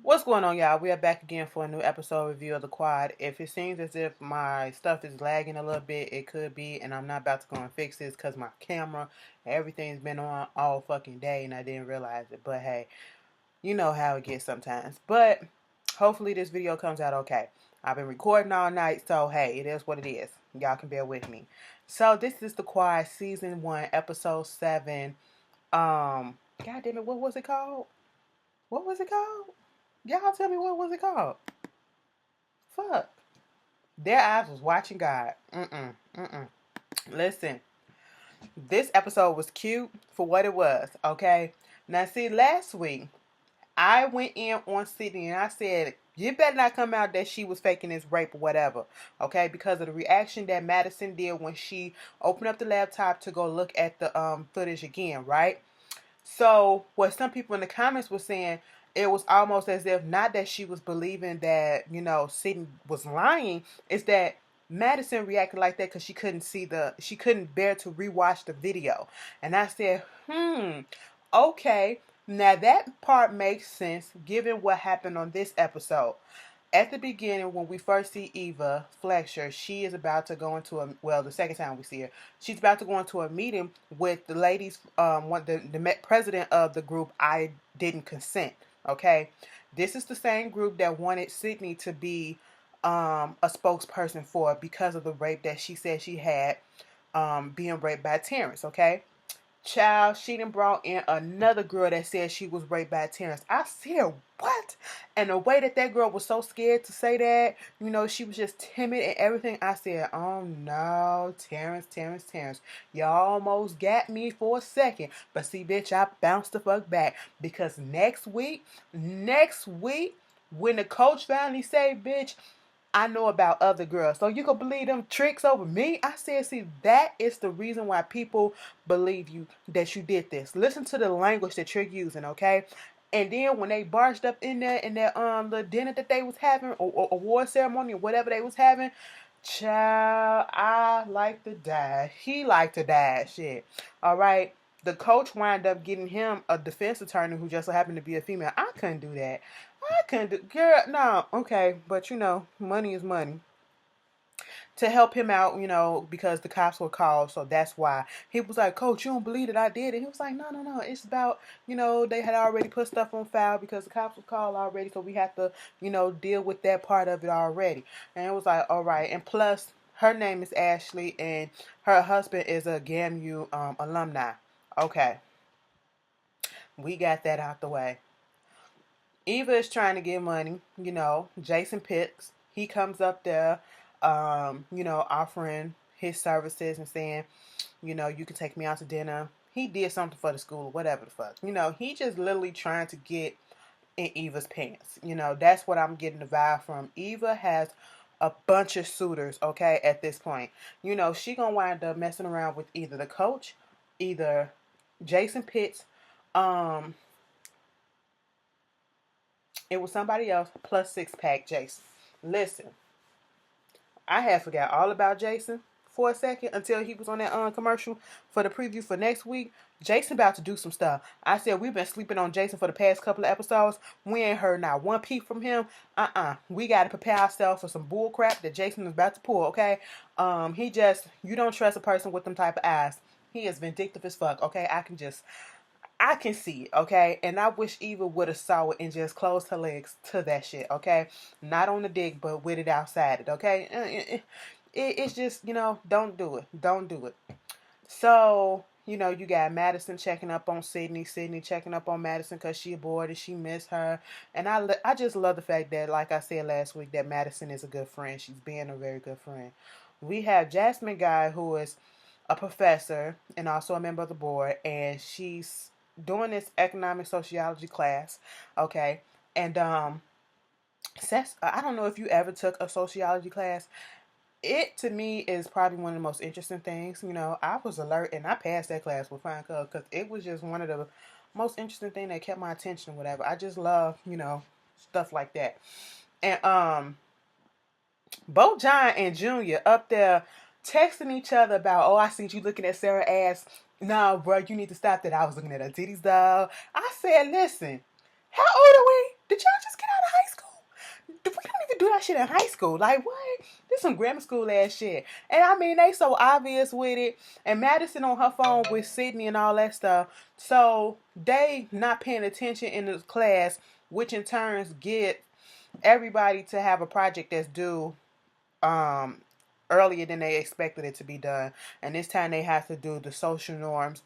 What's going on, y'all? We are back again for a new episode review of The Quad. If it seems as if my stuff is lagging a little bit, it could be, and I'm not about to go and fix this because my camera, everything's been on all fucking day and I didn't realize it. But hey, you know how it gets sometimes. But hopefully this video comes out okay. I've been recording all night, so hey, it is what it is. Y'all can bear with me. So this is The Quad Season 1, Episode 7. God damn it, what was it called? What was it called? Y'all tell me what was it called? Fuck. Their eyes was watching God. Mm-mm. Listen, this episode was cute for what it was, okay? Now see, last week, I went in on Sydney and I said, you better not come out that she was faking this rape or whatever, okay? Because of the reaction that Madison did when she opened up the laptop to go look at the footage again, right? So what some people in the comments were saying, it was almost as if not that she was believing that, Sydney was lying, it's that Madison reacted like that because she couldn't bear to rewatch the video. And I said, okay. Now that part makes sense given what happened on this episode. At the beginning, when we first see Eva Fletcher, she is about to go into the second time we see her, she's about to go into a meeting with the ladies, the president of the group, I Didn't Consent, okay? This is the same group that wanted Sydney to be a spokesperson for because of the rape that she said she had, being raped by Terrence, okay? Child, she done brought in another girl that said she was raped by Terrence. I said, what? And the way that that girl was so scared to say that, she was just timid and everything. I said, oh no, Terrence. You almost got me for a second. But see, bitch, I bounced the fuck back. Because next week, when the coach finally say, bitch, I know about other girls. So you can believe them tricks over me? I said, see, that is the reason why people believe you that you did this. Listen to the language that you're using, okay? And then when they barged up in there in that little dinner that they was having, or award ceremony, or whatever they was having, child, I like to die. He liked to die. Shit. All right. The coach wound up getting him a defense attorney who just so happened to be a female. I couldn't do that. I couldn't do, girl, no, okay, but money is money. To help him out, because the cops were called, so that's why. He was like, Coach, you don't believe that I did it. He was like, no, it's about, they had already put stuff on file because the cops were called already, so we have to, deal with that part of it already. And it was like, all right, and plus, her name is Ashley, and her husband is a GAMU alumni. Okay, we got that out the way. Eva is trying to get money, Jason Pitts, he comes up there, offering his services and saying, you can take me out to dinner. He did something for the school, whatever the fuck. He just literally trying to get in Eva's pants. That's what I'm getting the vibe from. Eva has a bunch of suitors, okay, at this point. She gonna wind up messing around with either the coach, either Jason Pitts, um, it was somebody else plus six pack Jason. Listen, I had forgot all about Jason for a second until he was on that commercial for the preview for next week. Jason about to do some stuff. I said we've been sleeping on Jason for the past couple of episodes. We ain't heard not one peep from him. We got to prepare ourselves for some bull crap that Jason is about to pull. Okay, you don't trust a person with them type of eyes. He is vindictive as fuck. Okay, I can see it, okay? And I wish Eva would have saw it and just closed her legs to that shit, okay? Not on the dick, but with it outside it, okay? It's just, don't do it. Don't do it. So, you got Madison checking up on Sydney. Sydney checking up on Madison because she bored and she missed her. And I just love the fact that, like I said last week, that Madison is a good friend. She's being a very good friend. We have Jasmine Guy, who is a professor and also a member of the board, and she's doing this economic sociology class, okay? And I don't know if you ever took a sociology class. It to me is probably one of the most interesting things. I was alert and I passed that class with fine color because it was just one of the most interesting thing that kept my attention. Whatever. I just love stuff like that. And both John and Junior up there texting each other about, oh, I seen you looking at Sarah's ass. No, bro, you need to stop that. I was looking at her titties, dog. I said, listen, how old are we? Did y'all just get shit in high school. Like, what? This some grammar school ass shit. And I mean, they so obvious with it. And Madison on her phone with Sydney and all that stuff. So they not paying attention in the class, which in turns get everybody to have a project that's due um earlier than they expected it to be done. And this time they have to do the social norms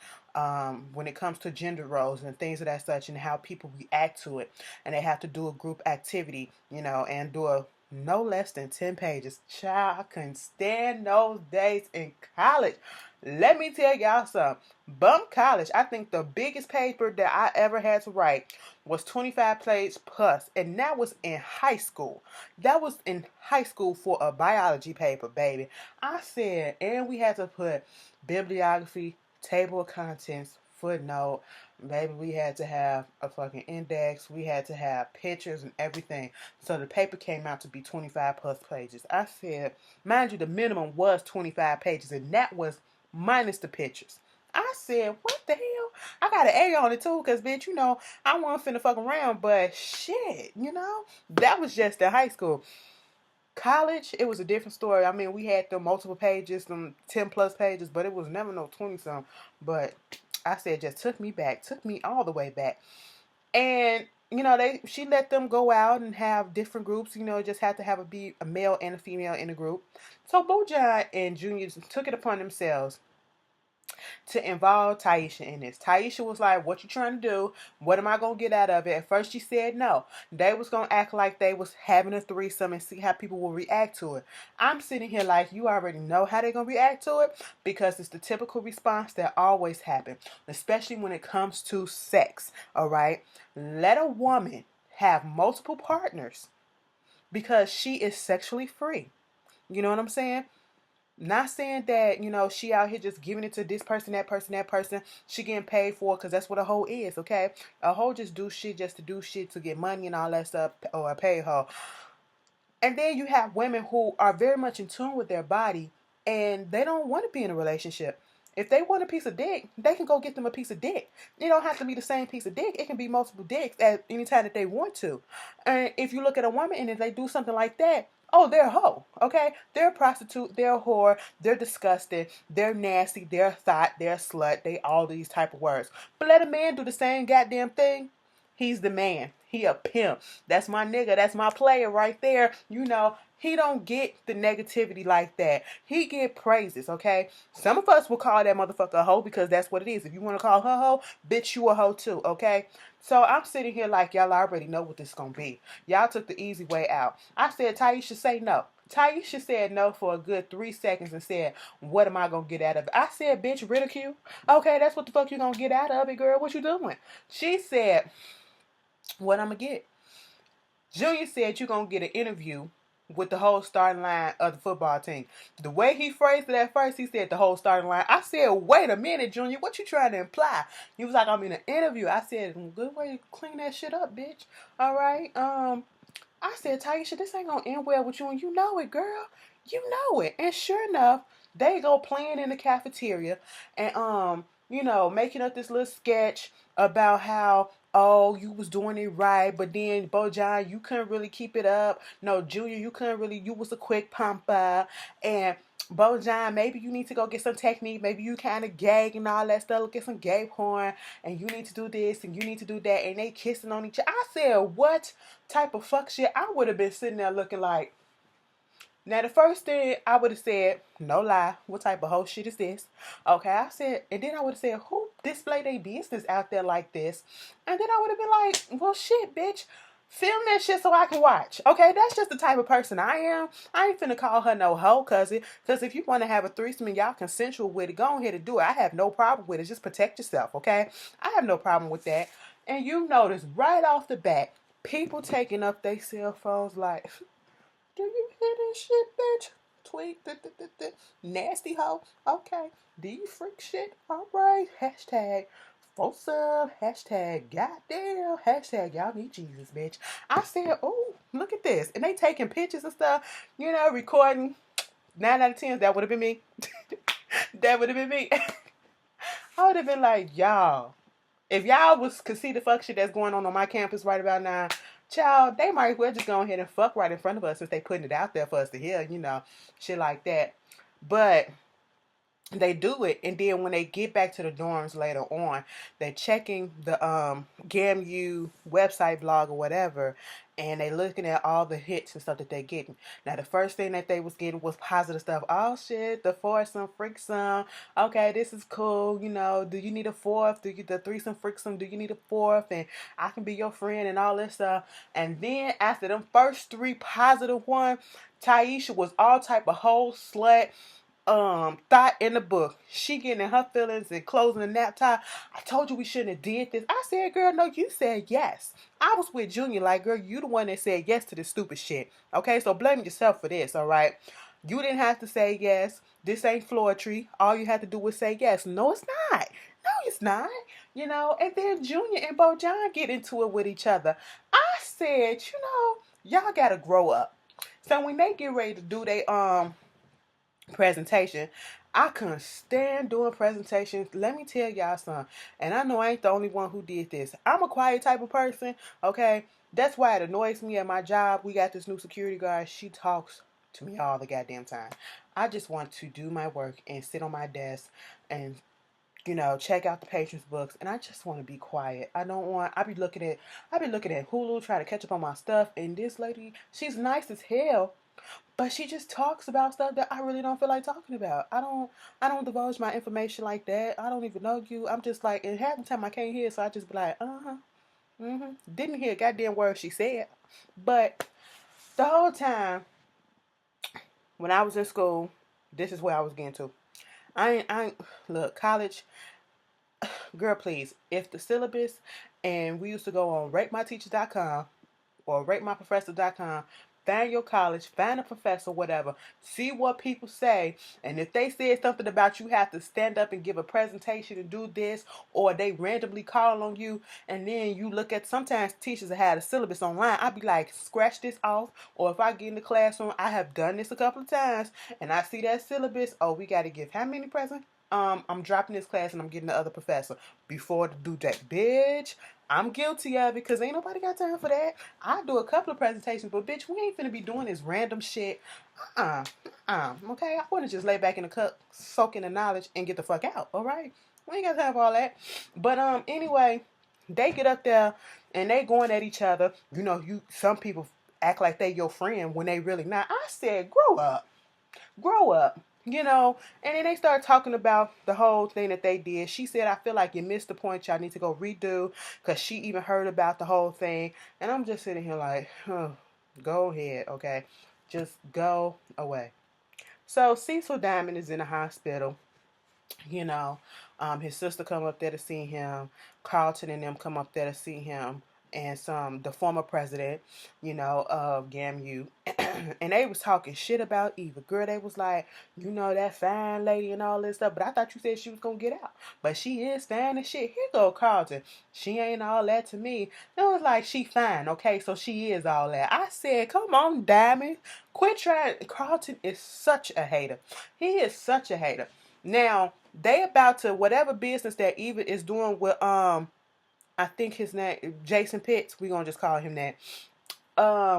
when it comes to gender roles and things of that such and how people react to it. And they have to do a group activity, you know, and do a no less than 10 pages. Child, I couldn't stand those days in college. Let me tell y'all something. Bum college, I think the biggest paper that I ever had to write was 25 pages plus, and that was in high school. That was in high school for a biology paper, baby. I said, and we had to put bibliography, table of contents, footnote. Baby, we had to have a fucking index. We had to have pictures and everything. So the paper came out to be 25 plus pages. I said, mind you, the minimum was 25 pages, and that was minus the pictures. I said, what the hell? I got an A on it too, because, bitch, you know, I wasn't finna fuck around, but shit, you know, that was just in high school. College, it was a different story. I mean, we had the multiple pages, some 10 plus pages, but it was never no 20 something. But I said, just took me all the way back. And you know, she let them go out and have different groups. You know, just had to have a male and a female in the group. So Bojan and Junior took it upon themselves to involve Taisha in this. Taisha was like, what you trying to do? What am I going to get out of it? At first she said no. They was going to act like they was having a threesome and see how people will react to it. I'm sitting here like, you already know how they're going to react to it, because it's the typical response that always happens, especially when it comes to sex, all right? Let a woman have multiple partners because she is sexually free. You know what I'm saying? Not saying that, you know, she out here just giving it to this person, that person, that person. She getting paid for it, because that's what a hoe is, okay? A hoe just do shit just to do shit to get money and all that stuff, or a pay hoe. And then you have women who are very much in tune with their body, and they don't want to be in a relationship. If they want a piece of dick, they can go get them a piece of dick. It don't have to be the same piece of dick. It can be multiple dicks at any time that they want to. And if you look at a woman and if they do something like that, oh, they're a hoe, okay? They're a prostitute, they're a whore, they're disgusting, they're nasty, they're a thought, they're a slut, they all these type of words. But let a man do the same goddamn thing. He's the man. He a pimp. That's my nigga. That's my player right there. You know, he don't get the negativity like that. He get praises, okay? Some of us will call that motherfucker a hoe because that's what it is. If you want to call her a hoe, bitch, you a hoe too, okay? So I'm sitting here like, y'all already know what this is going to be. Y'all took the easy way out. I said, Taisha, say no. Taisha said no for a good 3 seconds and said, what am I going to get out of it? I said, bitch, ridicule. Okay, that's what the fuck you going to get out of it, girl. What you doing? She said, what I'm going to get? Junior said you're going to get an interview with the whole starting line of the football team. The way he phrased it at first, he said the whole starting line. I said, wait a minute, Junior, what you trying to imply? He was like, I'm in an interview. I said, good way to clean that shit up, bitch. All right. I said, Taisha, this ain't going to end well with you, and you know it, girl. You know it. And sure enough, they go playing in the cafeteria and, you know, making up this little sketch about how, oh, you was doing it right, but then Bojan, you couldn't really keep it up. No, Junior, you was a quick pumper. And Bojan, maybe you need to go get some technique. Maybe you kind of gag and all that stuff. Get some gay porn. And you need to do this and you need to do that. And they kissing on each other. I said, what type of fuck shit? I would have been sitting there looking like, now, the first thing I would have said, no lie, what type of whole shit is this? Okay, I said, and then I would have said, who display their business out there like this? And then I would have been like, well, shit, bitch, film that shit so I can watch. Okay, that's just the type of person I am. I ain't finna call her no hoe, because if you want to have a threesome and y'all consensual with it, go ahead and do it. I have no problem with it. Just protect yourself, okay? I have no problem with that. And you notice right off the bat, people taking up their cell phones like, do you hear this shit, bitch? Tweet, nasty hoe. Okay. Do you freak shit? All right. Hashtag Fosa. Hashtag goddamn. Hashtag y'all need Jesus, bitch. I said, oh, look at this. And they taking pictures and stuff, you know, recording. 9 out of 10, that would have been me. That would have been me. I would have been like, y'all, if y'all could see the fuck shit that's going on my campus right about now, Child, they might as well just go ahead and fuck right in front of us since they putting it out there for us to hear, shit like that. But they do it, and then when they get back to the dorms later on, they're checking the GAMU website blog or whatever, and they looking at all the hits and stuff that they getting. Now the first thing that they was getting was positive stuff. Oh shit, the foursome, freaksome. Okay, this is cool. Do you need a fourth? Do you the threesome, freaksome? Do you need a fourth? And I can be your friend and all this stuff. And then after them first three positive one, Taisha was all type of whole slut thought in the book. She getting in her feelings and closing the nap time. I told you we shouldn't have did this. I said, girl, no, you said yes. I was with Junior like, girl, you the one that said yes to this stupid shit. Okay, so blame yourself for this, all right? You didn't have to say yes. This ain't Floetry. All you had to do was say yes. No, it's not. No, it's not. And then Junior and Bojan get into it with each other. I said, y'all gotta grow up. So when they get ready to do their presentation, I couldn't stand doing presentations. Let me tell y'all something. And I know I ain't the only one who did this. I'm a quiet type of person, okay? That's why it annoys me at my job. We got this new security guard. She talks to me all the goddamn time. I just want to do my work and sit on my desk and check out the patient's books, and I just want to be quiet. I be looking at Hulu trying to catch up on my stuff, and this lady, she's nice as hell, but she just talks about stuff that I really don't feel like talking about. I don't divulge my information like that. I don't even know you. I'm just like, and half the time I can't hear, so I just be like, didn't hear a goddamn word she said. But the whole time when I was in school, this is where I was getting to. Look, college, girl, please, if the syllabus, and we used to go on ratemyteachers.com or ratemyprofessor.com, find your college, find a professor, whatever, see what people say, and if they said something about you have to stand up and give a presentation and do this, or they randomly call on you, and then you look at, sometimes teachers have a syllabus online, I'd be like, scratch this off, or if I get in the classroom, I have done this a couple of times, and I see that syllabus, oh, we got to give how many presents? I'm dropping this class and I'm getting the other professor before the due date. Bitch, I'm guilty of it because ain't nobody got time for that. I do a couple of presentations, but bitch, we ain't finna be doing this random shit. Okay, I want to just lay back in the cup, soak in the knowledge, and get the fuck out. All right, we ain't got time for all that. But anyway, they get up there and they going at each other. Some people act like they your friend when they really not. I said, grow up. And then they started talking about the whole thing that they did. She said, I feel like you missed the point. Y'all need to go redo, because she even heard about the whole thing. And I'm just sitting here like, go ahead, okay? Just go away. So Cecil Diamond is in the hospital. His sister come up there to see him. Carlton and them come up there to see him. And the former president, of GAMU, and they was talking shit about Eva. Girl, they was like, that fine lady and all this stuff, but I thought you said she was gonna get out. But she is fine and shit. Here go Carlton. She ain't all that to me. It was like, she fine, okay, so she is all that. I said, come on, Diamond. Quit trying. Carlton is such a hater. He is such a hater. Now, they about to, whatever business that Eva is doing with, I think his name, Jason Pitts, we're going to just call him that.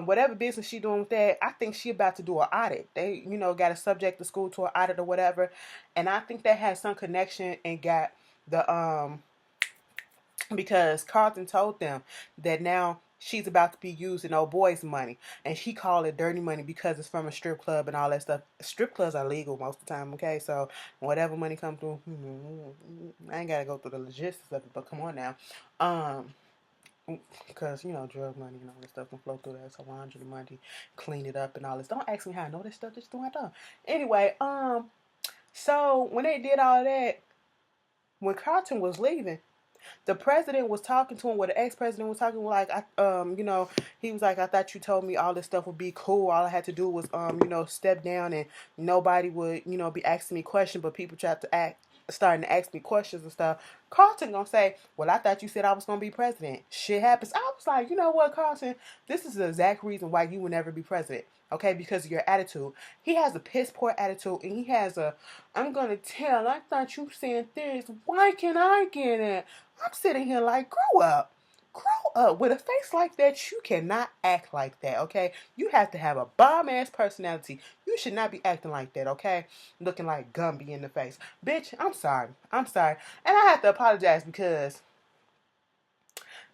Whatever business she doing with that, I think she about to do an audit. They, got to subject the school to an audit or whatever. And I think that has some connection and got the, because Carlton told them that now she's about to be using old boy's money. And he called it dirty money because it's from a strip club and all that stuff. Strip clubs are legal most of the time, okay? So whatever money comes through, I ain't got to go through the logistics of it, but come on now. Because, drug money and all this stuff can flow through that. So laundry money, clean it up and all this. Don't ask me how I know this stuff, just do what I do. Anyway, so when they did all that, when Carlton was leaving, the president was talking to him, where the ex-president was talking, like, he was like, I thought you told me all this stuff would be cool. All I had to do was, step down and nobody would, be asking me questions, but people tried to starting to ask me questions and stuff. Carlton gonna say, well, I thought you said I was gonna be president. Shit happens. I was like, you know what, Carlton? This is the exact reason why you will never be president. Okay, because of your attitude. He has a piss poor attitude, and he has I'm gonna tell. I thought you saying this. Why can't I get it? I'm sitting here like, grow up. Grow up. With a face like that, you cannot act like that, okay? You have to have a bomb-ass personality. You should not be acting like that, okay? Looking like Gumby in the face. Bitch, I'm sorry. I'm sorry. And I have to apologize because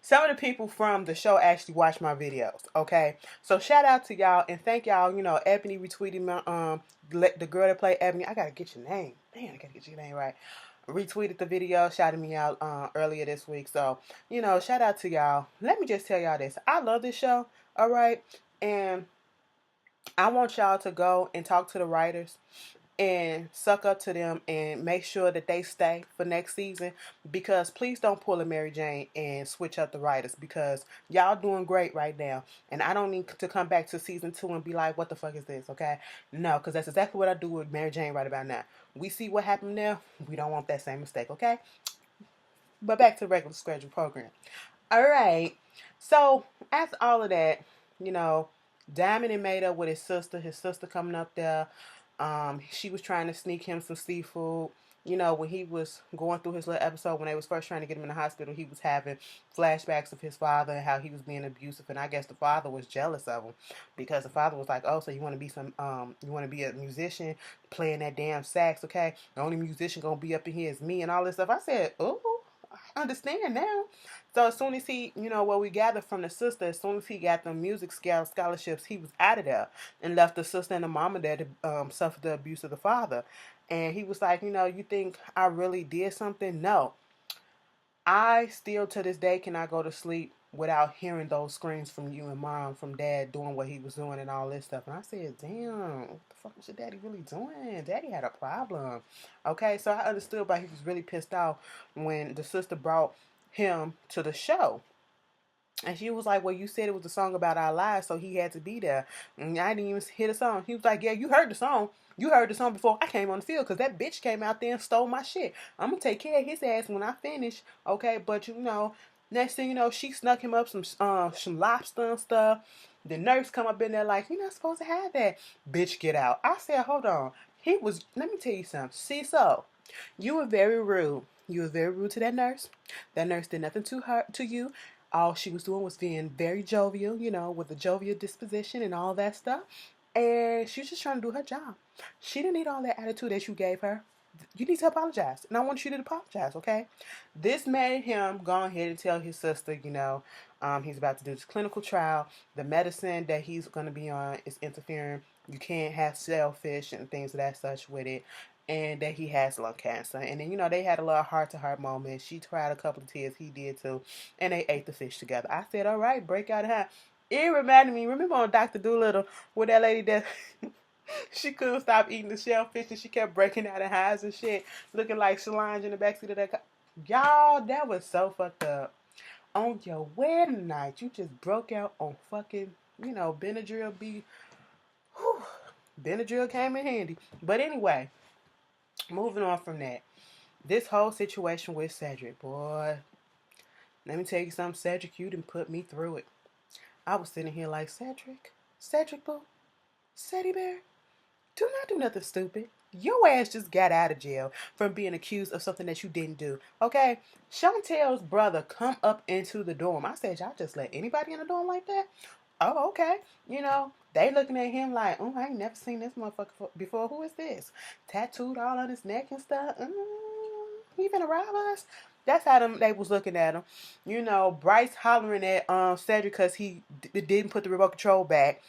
some of the people from the show actually watch my videos, okay? So shout out to y'all and thank y'all. You know, Ebony retweeted my the girl that played Ebony. I gotta get your name. Man, I gotta get your name right. Retweeted the video, shouted me out earlier this week. So, you know, shout out to y'all. Let me just tell y'all this. I love this show, all right? And I want y'all to go and talk to the writers and suck up to them and make sure that they stay for next season, because please don't pull a Mary Jane and switch up the writers, because y'all doing great right now and I don't need to come back to season 2 and be like, what the fuck is this? Okay, no, because that's exactly what I do with Mary Jane right about now. We see what happened there. We don't want that same mistake. Okay, but back to the regular schedule program. All right, so after all of that, you know, Diamond had made up with his sister coming up there. She was trying to sneak him some seafood. You know, when he was going through his little episode when they was first trying to get him in the hospital, he was having flashbacks of his father and how he was being abusive, and I guess the father was jealous of him because the father was like, "Oh, so you want to be you want to be a musician playing that damn sax? Okay, the only musician gonna be up in here is me and all this stuff." I said, "Oh, I understand now." So as soon as he, you know, what we gathered from the sister, as soon as he got the music scholarships, he was out of there and left the sister and the mama there to suffer the abuse of the father. And he was like, you know, you think I really did something? No. I still to this day cannot go to sleep without hearing those screams from you and mom, from dad doing what he was doing and all this stuff. And I said, damn, what the fuck was your daddy really doing? Daddy had a problem. Okay, so I understood why he was really pissed off when the sister brought him to the show. And she was like, well, you said it was a song about our lives, so he had to be there. And I didn't even hear the song. He was like, yeah, you heard the song. You heard the song before I came on the field because that bitch came out there and stole my shit. I'm going to take care of his ass when I finish, okay? But, you know, next thing you know, she snuck him up some lobster and stuff. The nurse come up in there like, you're not supposed to have that. Bitch, get out. I said, hold on. Let me tell you something. See, so, you were very rude. You were very rude to that nurse. That nurse did nothing to her, to you. All she was doing was being very jovial, you know, with a jovial disposition and all that stuff. And she was just trying to do her job. She didn't need all that attitude that you gave her. You need to apologize. And I want you to apologize, okay? This made him go ahead and tell his sister, you know, he's about to do this clinical trial. The medicine that he's going to be on is interfering. You can't have shellfish and things of that such with it. And that he has lung cancer. And then, you know, they had a little heart-to-heart moment. She cried a couple of tears. He did too. And they ate the fish together. I said, all right, break out of hand. It reminded me, remember on Dr. Doolittle, with that lady that she couldn't stop eating the shellfish and she kept breaking out of hives and shit, looking like Solange in the backseat of that car. Y'all, that was so fucked up. On your wedding night, you just broke out on fucking, you know, Benadryl B. Whew. Benadryl came in handy. But anyway, moving on from that. This whole situation with Cedric, boy, let me tell you something, Cedric, you done put me through it. I was sitting here like, Cedric, boo, Ceddy Bear, do not do nothing stupid. Your ass just got out of jail from being accused of something that you didn't do. Okay? Chantel's brother come up into the dorm. I said, y'all just let anybody in the dorm like that? Oh, okay. You know, they looking at him like, oh, I ain't never seen this motherfucker before. Who is this? Tattooed all on his neck and stuff. He finna rob us? That's how they was looking at him. You know, Bryce hollering at Cedric because he didn't put the remote control back.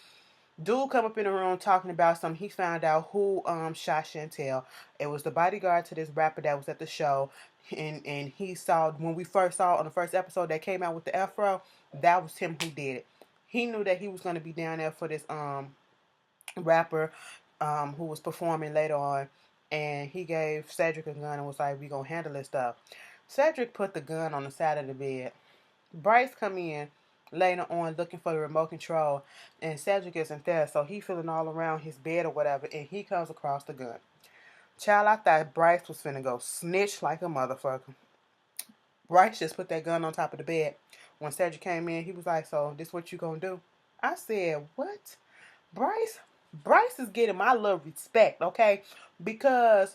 Dude come up in the room talking about something. He found out who shot Chantel. It was the bodyguard to this rapper that was at the show. And he saw, when we first saw on the first episode that came out with the afro, that was him who did it. He knew that he was going to be down there for this rapper who was performing later on. And he gave Cedric a gun and was like, we going to handle this stuff. Cedric put the gun on the side of the bed. Bryce come in later on looking for the remote control, and Cedric isn't there, so he feeling all around his bed or whatever, and he comes across the gun. Child, I thought Bryce was finna go snitch like a motherfucker. Bryce just put that gun on top of the bed. When Cedric came in, he was like, so this what you gonna do? I said, what? Bryce is getting my little respect, okay? Because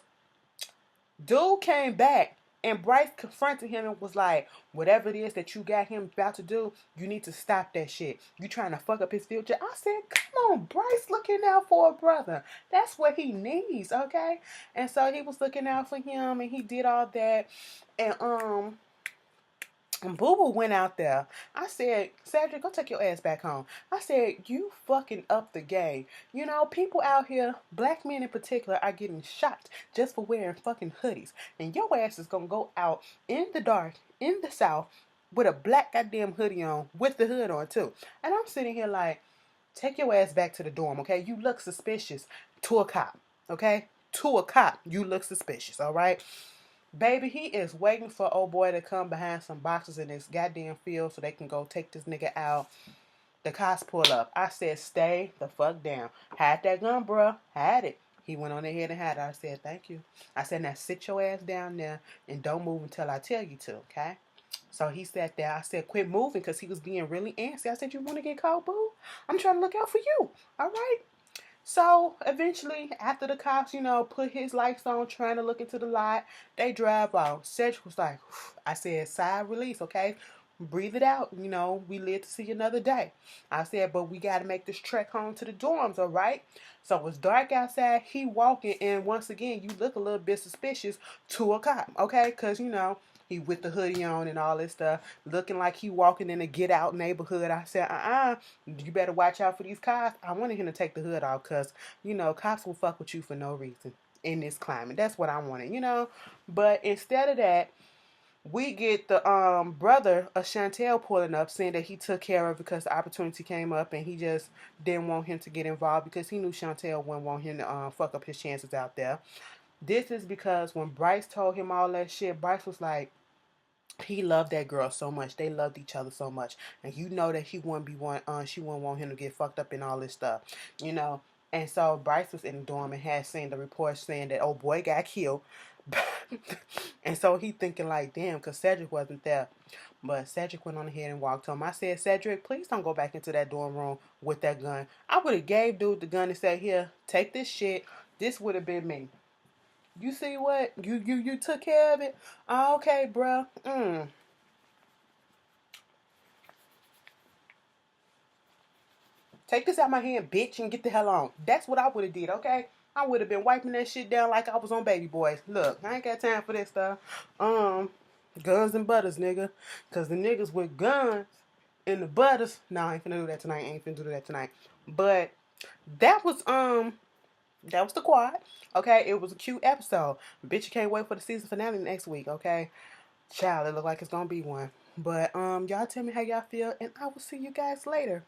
dude came back And Bryce confronted him and was like, whatever it is that you got him about to do, you need to stop that shit. You trying to fuck up his future. I said, come on, Bryce looking out for a brother. That's what he needs, okay? And so he was looking out for him and he did all that. And Boo Boo went out there. I said, Cedric, go take your ass back home. I said, you fucking up the game. You know, people out here, black men in particular, are getting shot just for wearing fucking hoodies. And your ass is gonna go out in the dark, in the South, with a black goddamn hoodie on, with the hood on too. And I'm sitting here like, take your ass back to the dorm, okay? You look suspicious to a cop, okay? To a cop, you look suspicious, all right? Baby, he is waiting for old boy to come behind some boxes in this goddamn field so they can go take this nigga out. The cops pull up. I said, stay the fuck down. Had that gun, bruh. Had it. He went on ahead and had it. I said, thank you. I said, now sit your ass down there and don't move until I tell you to, okay? So he sat there. I said, quit moving because he was being really antsy. I said, you want to get caught, boo? I'm trying to look out for you, all right? So eventually, after the cops, put his lights on, trying to look into the lot, they drive off. Cedric was like, I said, sigh of release, okay? Breathe it out. We live to see another day. I said, but we got to make this trek home to the dorms, all right? So it's dark outside. He walking, and once again, you look a little bit suspicious to a cop, okay? Because, he with the hoodie on and all this stuff, looking like he walking in a get out neighborhood. I said, you better watch out for these cops. I wanted him to take the hood off because, cops will fuck with you for no reason in this climate. That's what I wanted, But instead of that, we get the brother of Chantel pulling up saying that he took care of it because the opportunity came up and he just didn't want him to get involved because he knew Chantel wouldn't want him to fuck up his chances out there. This is because when Bryce told him all that shit, Bryce was like, he loved that girl so much. They loved each other so much. And that he wouldn't she wouldn't want him to get fucked up in all this stuff, And so Bryce was in the dorm and had seen the reports saying that old boy got killed. And so he thinking like, damn, because Cedric wasn't there. But Cedric went on ahead and walked home. I said, Cedric, please don't go back into that dorm room with that gun. I would have gave dude the gun and said, here, take this shit. This would have been me. You see what? You took care of it? Oh, okay, bruh. Take this out my hand, bitch, and get the hell on. That's what I would have did, okay? I would have been wiping that shit down like I was on Baby Boys. Look, I ain't got time for this stuff. Guns and butters, nigga. Because the niggas with guns and the butters. No, I ain't finna do that tonight. I ain't finna do that tonight. But that was the quad. Okay, it was a cute episode. Bitch, you can't wait for the season finale next week, okay? Child, it look like it's gonna be one. But y'all tell me how y'all feel, and I will see you guys later.